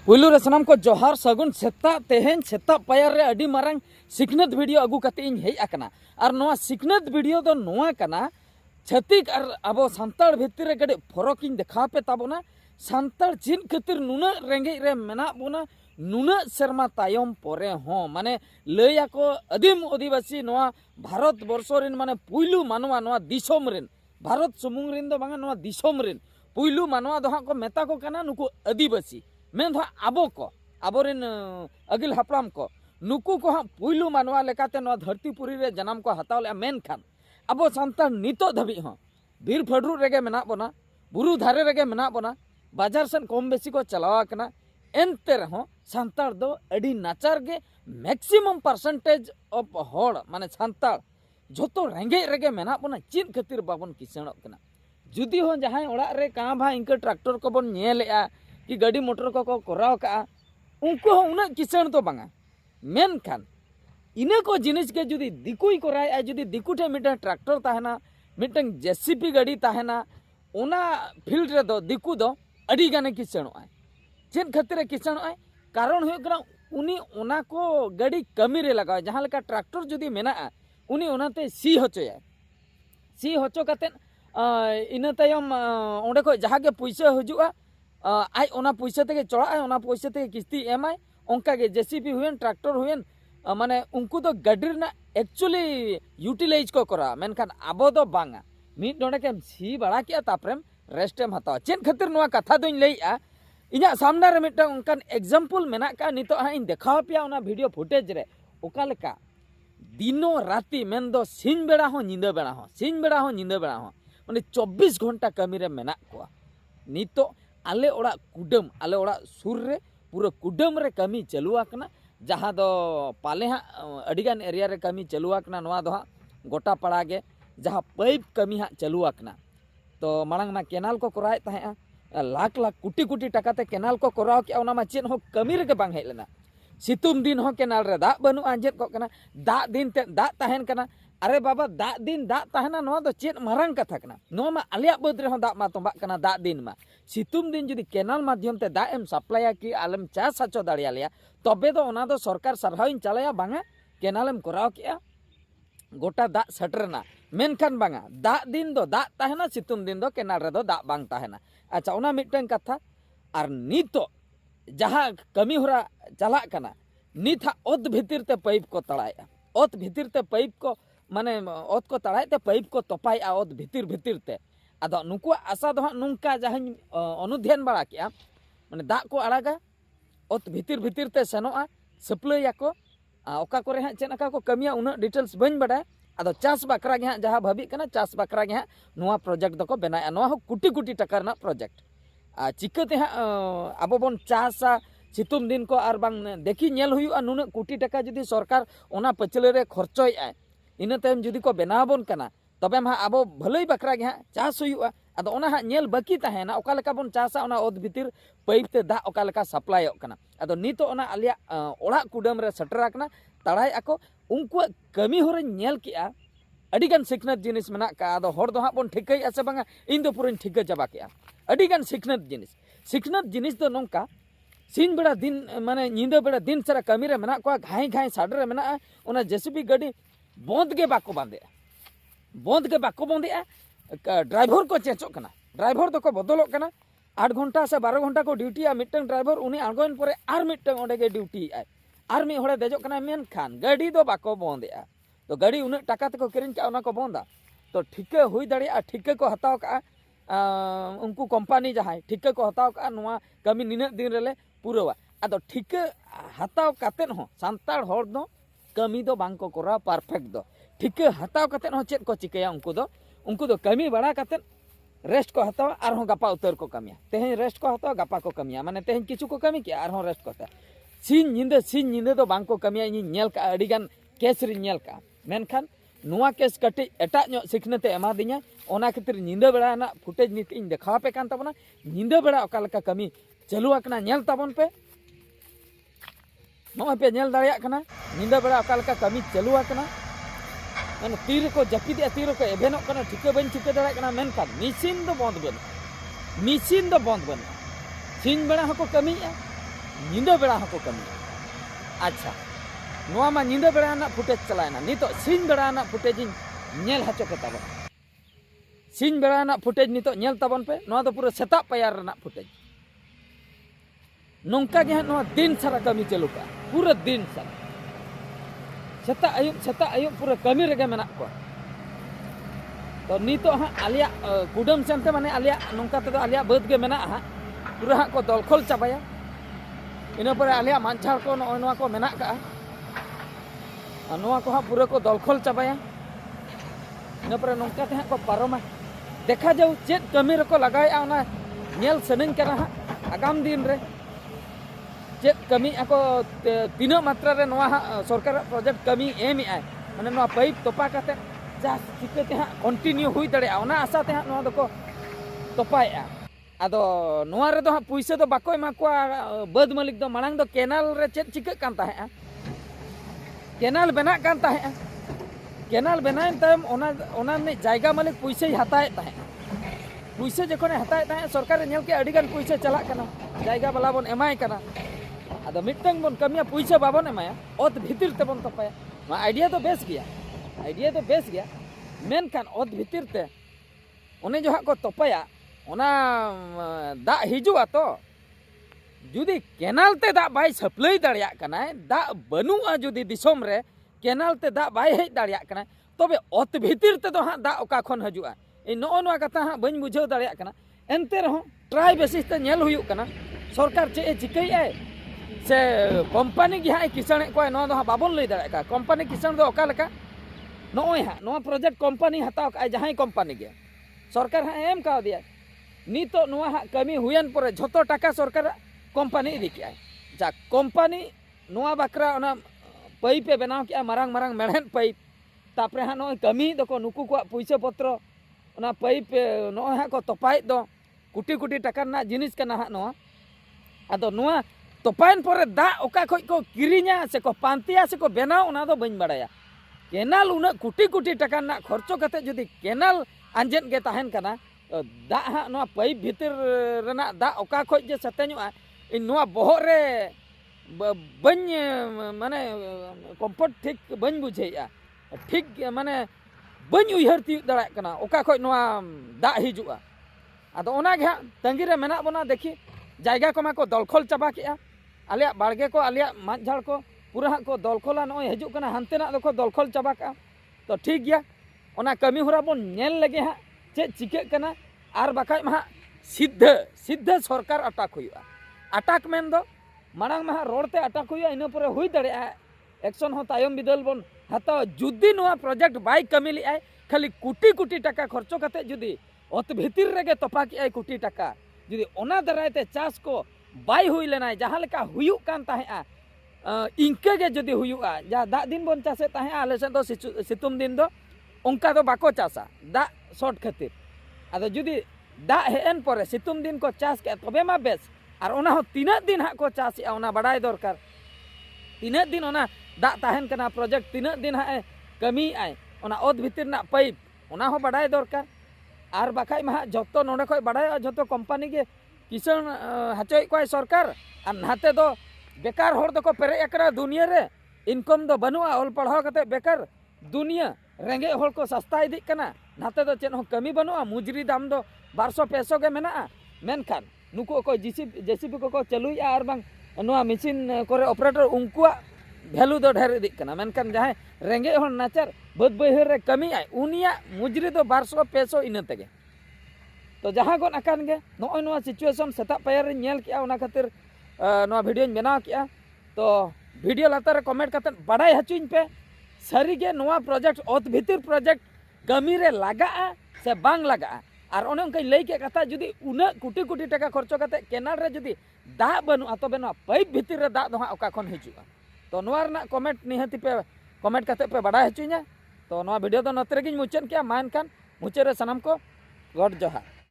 पुलू रे सनाम को जोहार सगुन सेता तेहेन सेता पायर रे अडी मारंग सिखनत वीडियो अगू कते इन हेज आकना और नोआ सिखनत वीडियो दो नोआ कना छतिक और अब सान्ताड़ भितर रे गडे फरक इन देखा पे ताबोना सान्ताड़ जिन खातिर नुना रेंगे रे मेना बोना नुना शर्मा तायम परे हो माने लया को आदिम आदिवासी नोआ भारत वर्ष रिन माने पुलू मानवा नोआ दिसोम रिन भारत सुमुंग रिन दो बांगा नोआ दिसोम रिन पुलू मानवा दो को मेता को कना नुकु आदिवासी मेन दो आबो को आबोरिन अगिल हापड़ाम को नुकु को हाँ पुलू मानवा लेकाते नोआ धरतीपुरी रे जन्म को हताव ले मेन खान आबो सान्ताड़ नितो धबी हाँ बीर फडरू रेगे मेना बोना बुरु धारे रेगे मेना बोना बाजार सन कम बेसी को चलावा कना एनते रहो सान्ताड़ दो अडी नाचार गे मैक्सिमम परसेंटेज ऑफ होड़ माने सान्ताड़ जोतो रेंगे रेगे मेना बोना चीन खातिर बाबन किसणो कना जुदी हो जहां ओड़ा रे का भा इनके ट्रैक्टर को बन नेलेआ कि गाड़ी मोटर को कराव का उनको उना किसण तो बांगा मेन खान इने को जिनिस के जुदी दिकुई कराय जुदी दिकुटे मिटा ट्रैक्टर ताहेना मिटन जेसीपी गाड़ी ताहेना ओना फील्ड रे दो दिकु दो अडी गाने किसणो चेन खातिर किसणो कारण हो करा उनी ओना को गाड़ी कमी रे लगाव जहां लेका ट्रैक्टर जुदी मेना उनी ओनाते सी होचो कते इना तायम ओंडे को जहां के पैसा हजुआ आई ओना पैसा ते चढ़ा ओना पैसा ते किस्ती एमाय ओंका के जेसीपी हुएन ट्रैक्टर हुएन माने उनको तो गाड़ी ना एक्चुअली यूटिलाइज को करा मेनखान आबो दो बांगा मिड डोंडे के सी बड़ा किया तापरेम रेस्ट एम हतावा चेन खातिर नोआ कथा दोइन लईआ इना सामने रे मिटन उनकान एग्जांपल मेना का नितो हा इन देखाव पिया ओना वीडियो फुटेज रे ओका लेका दिनो राती मेन दो सिन बेड़ा हो निंदा बेड़ा हो सिन बेड़ा हो निंदा बेड़ा हो माने 24 घंटा कमी रे मेना को नितो आले ओड़ा कुडम आले ओड़ा सुर रे पूरा कुडम रे कमी चलुआ कना जहां दो पाले हा अडिगान एरिया रे कमी चलुआ कना नोआ दो हा गोटा पड़ा गे जहां पाइप कमी हा चलुआ कना तो मांग मा केनाल को कराय ताहे लाख लाख कोटी कोटी टका ते केनाल को कराव के ओना मा चेन हो कमी रे के बांग हेज लेना सितुम दिन हो केनाल रे दा बनु आंजेत को कना दा दिन ते दा ताहेन कना अरे बाबा दा दिन दा ताहेना नोआ दो चेन मारंग कथा कना नोआ मा आलिया बद रे हो दा मा तोंबा कना दा दिन मा सितुम दिन जुदी केनाल माध्यम ते दा एम सप्लाया कि आलम चास हचो दाड़िया लिया तबे दो ओना दो सरकार सरहाविन चलाया बांगा केनाल एम कराव के गोटा दा सटरना मेनखान बांगा दा दिन दो दा ताहेना सितुम दिन दो केनाल रे दो दा बांग ताहेना अच्छा ओना मिटन कथा और नितो जहां कमी होरा चला कना नित हा ओत भितिर ते पाइप को तड़ाया ओत भितिर ते पाइप को माने ओत को तड़ाय ते पाइप को तोपाय ओत भितिर ते आदो नुकु आशा दो नुंका जहां अनुध्यान बड़ा किया माने दा को आड़ागा ओत भितिर ते सेनोआ सप्लाई को ओका करे हा चेनका को कमिया उना डिटेल्स बन बड़ा आदो चास बकरा गे हा जहां भाबी कना चास बकरा गे हा नोआ प्रोजेक्ट दको बनाया नोआ हो कोटी कोटी टका ना प्रोजेक्ट चिकाते हा आबो बन चासा सितुम दिन को आर बांग देखी नेल हुयुआ नुना कोटी टका जदी सरकार ओना पचले रे खर्चोय इना तायम जदी को बनाबोन कना तबे मा आबो भलई बकरा गे हा चास हुयुआ आदो ओना हा नेल बाकी ताहेना ओका लेका बोन चासा ओना ओद भितिर पाइप ते दा ओका लेका सप्लाइयो कना आदो नितो ओना आलिया ओड़ा कुडम रे सटरा कना तड़ाय आको उनको कमी होरे नेल किया अडिगान सिखनत जिनिस मेना का आदो होड़ दो हा बोन ठिकई आसे बांगा इन दो पुरिन ठिका चाबा किया अडिगान सिखनत जिनिस दो नोंका सिन बेड़ा दिन माने निंदा बेड़ा दिन सारा कमी रे मेना को घाई घाई साडे रे मेना ओना जेसीबी गाड़ी बंद के बाको बांधे ड्राइवर को चेंचो कना ड्राइवर दो को बदलो कना 8 घंटा से 12 घंटा को ड्यूटी मिटन ड्राइवर उनी आगोइन परे आर मिटन ओंडे के ड्यूटी आर मी होड़े देजो कना मेन खान गाड़ी दो बाको बंदे तो गाड़ी उन टाका तको किरिन का ओना को बंदा तो ठिके हुई दाड़िया ठिके को हताव का उनको कंपनी जहां ठिके को हताव का नोआ कमी निना दिन रेले पूरावा आदो ठिके हताव कातेन हो सान्ताड़ होड़ दो कमी दो बांग को करा परफेक्ट दो ठिके हताव कातेन हो चेत को चिकया उनको दो कमी बड़ा कातेन रेस्ट को हताव आर हो गपा उतर को कमिया तेहे रेस्ट को हताव गपा को कमिया माने तेहे किछु को कमी के आर हो रेस्ट को सिन निंदे दो बांग को कमिया इन नेल का अडिगान केस रि नेल का मेनखान नुआ केस कटे एटा नो सिखनते एमा दिया ओना खातिर निंदा बेड़ा ना फुटेज नित इन देखा पे कान तबना निंदा बेड़ा ओका लेका कमी चालू आकना नेल ताबन पे नो पे नेल दाड़िया कना निंदा बेड़ा ओका लेका कमी चालू आकना माने तीर को जपिद तीर को एभेनो कना ठिके बन ठिके दाड़ा कना मेनखान मशीन दो बंद बन सिन बेड़ा हको कमी ᱧᱤᱫᱟᱹ ᱵᱮᱲᱟ ᱦᱚᱸᱠᱚ ᱠᱟᱹᱢᱤᱭᱟ। ᱟᱪᱪᱷᱟ ᱱᱚᱣᱟ मा ᱧᱤᱫᱟᱹ ᱵᱮᱲᱟ ᱨᱮᱱᱟᱜ ᱯᱷᱩटेज ᱪᱟᱞᱟᱭᱱᱟ ᱱᱤᱛᱚᱜ ᱥᱤᱧ ᱵᱮᱲᱟ ᱨᱮᱱᱟᱜ ᱯᱷᱩटेज ᱤᱧ ᱧᱮᱞ ᱦᱚᱪᱚ ᱯᱮ ᱛᱟᱵᱚᱱ सिंह बेड़ा रना फुटेज नितो नेल ताबन पे नोआ दो पूरा सेता पायार रना फुटेज नोंका गे नोआ दिन सारा कमी चालू का पूरा दिन सारा सेता आयुब पूरा कमी रेगे मेना को तो नितो हां आलिया कुडम सेंते माने आलिया नोंका ते आलिया बद गे मेना हां पूरा हां को दलखोल चाबाया इना परे आलिया मानछाड़ को नोआ को मेना का नोआ को हां पूरा को दलखोल चाबाया इना परे नोंका ते हां को पारोमा देखा जाऊ चेत कमी रको लगाया ना नेल सनन करा हां आगाम दिन रे चेत कमी ako तीना मात्रा रे नोआ सरकार प्रोजेक्ट कमी एम आय माने नोआ पाइप तोपा काते चास चिकते हां कंटिन्यू हुई दड़े ओना आशा ते हां नोआ दको तोपाया आदो नोआ रे दो हां पुइसे दो बाको एमा को बद मालिक दो मांग दो केनाल रे चेत चिक कान ताहे केनाल बना कान ताहे केनाल बनाइन तायम ओना ने जायगा मालिक पुइसे हताए ताहे पुइसे जखने हताए ताहे सरकार नेल के अडिगान पुइसे चला कना जायगा वाला बन एमाय कना आदो मिटंग बन कमिया पुइसे बाबन एमाया ओत भितिर ते बन तपाया मा आइडिया तो बेस गया मेन कान ओत भितिर ते ओने जो हा को तपाया ओना दा हिजुआ तो जुदी केनाल ते दा बाय सप्लाई दाड़िया कना दा बनुआ जुदी दिसोम रे केनाल ते दा बाय हेज दाड़िया कना तबे ओत भितिर ते दो हा दा ओका खन हजुआ ए नो नो कथा हा बन बुझाव दाड़िया कना एनते रहो ट्राई बेसिस ते नेल हुयु कना सरकार चे चिकई आय से कंपनी गी हा किसान को नो दो हा बाबन लई दाड़िया का कंपनी किसान दो ओका लका नोय हा नो प्रोजेक्ट कंपनी हताव का जहां कंपनी गे सरकार हा एम का दिया नितो नोआ हा कमी हुयन परे झोतो टाका सरकार कंपनी इदी के जा कंपनी नोआ बकरा ओना पाइप पे बनाव के मारंग मारंग मेहनत पाइप तापरे हा नो कमी दको नुकु को पैसा पत्र ओना पाइप नो हा को तोपाय दो कुटी कुटी टाका ना जिनिस कना हा नो आदो नोआ तोपायन परे दा ओका खय को किरिnya से को पांतिया से को बनाव ओना दो बइन बड़ाया केनाल उना कुटी कुटी टाका ना खर्चो कते जदी केनाल आंजेन गे ताहेन कना दा हा नो पाइप भीतर रना दा ओका खय जे सतेनुआ इन नो बहो रे बन माने कंफर्ट ठीक बन बुझेया ठीक माने बन उयहर ती दड़ा कना ओका खय नो दा हिजुआ आदो ओना गे तंगी रे मेना बना देखी जायगा को मा को दलखोल चाबा केया आलिया बाड़गे को आलिया माझाड़ को पूरा को दलखोला नो हिजु कना हानते ना दो को दलखोल चाबा का तो ठीक गया ओना कमी होरा बोन नेल लगे हा चे चिके कना आर बाकाय मा सिद्ध सरकार अटक हुआ अटक मेन दो मांग मा रोडते अटक हुआ इन पर हुई दड़े एक्शन हो तायम बिदल बन हता जुदी नुआ प्रोजेक्ट बाय कमी ली आय खाली कुटी कुटी टाका खर्चो कते जुदी ओत भितिर रेगे तोपा की आय कुटी टाका जुदी ओना दरायते चास को बाय हुई लेना जहां लेका हुयु कान ताहेआ इंके गे जुदी हुयुआ जा दा दिन बन चासे ताहे आले से दो सितुम दिन दो उनका दो बाको चासा दा शॉर्ट खातिर आदो जुदी दा हेन परे सितुम दिन को चास के तबे मा बेस और ओना हो तीना दिन हा को चास ओना बड़ाय दरकार तीना दिन ओना दा ताहेन कना प्रोजेक्ट तीना दिन हा कमी आय ओना ओद भितिर ना पाइप ओना हो बड़ाय दरकार आर बाखाय मा जतो नोडे खय बड़ाय जतो कंपनी के किसान हचय कोय सरकार और नाते दो बेकार होर दो को पेरे एकरा दुनिया रे इनकम दो बनुआ ओल पढ़ाव कते बेकार दुनिया रेंगे होर को सस्ता इदी कना नाते दो चेन हो कमी बनुआ मुजरी दाम दो 1200 गे मेना मेनखान नुको को जेसीबी को चलुया और बांग नोआ मशीन करे ऑपरेटर उनकुआ वैल्यू दो ढेर इदी कना मेनखान जहां रेंगे होर नाचार बद बहर रे कमी आय उनिया मुजरी दो 1200 इन तेगे तो जहां गन अकान गे नोय नोआ सिचुएशन सेता पायर रे नेल किया ओना खातिर नोआ वीडियो बनाव किया तो वीडियो लातार रे कमेंट कते बड़ाई हचुइन पे सारी गे नोआ प्रोजेक्ट ओत भितिर प्रोजेक्ट कमी रे लगा से बांग लगा और ओने उनका लई के कथा जुदी उना कुटी कुटी टाका खर्चो कते केनाल रे जुदी दा बनु तबे नोआ पाइप भितिर रे दा दो हा ओका खन हिजुआ तो नोआ रना कमेंट निहति पे कमेंट कते पे बड़ाई हचुइना तो नोआ वीडियो दो नतरे गिन मुचन किया मान कान मुचे रे सनम को गॉड जोहार।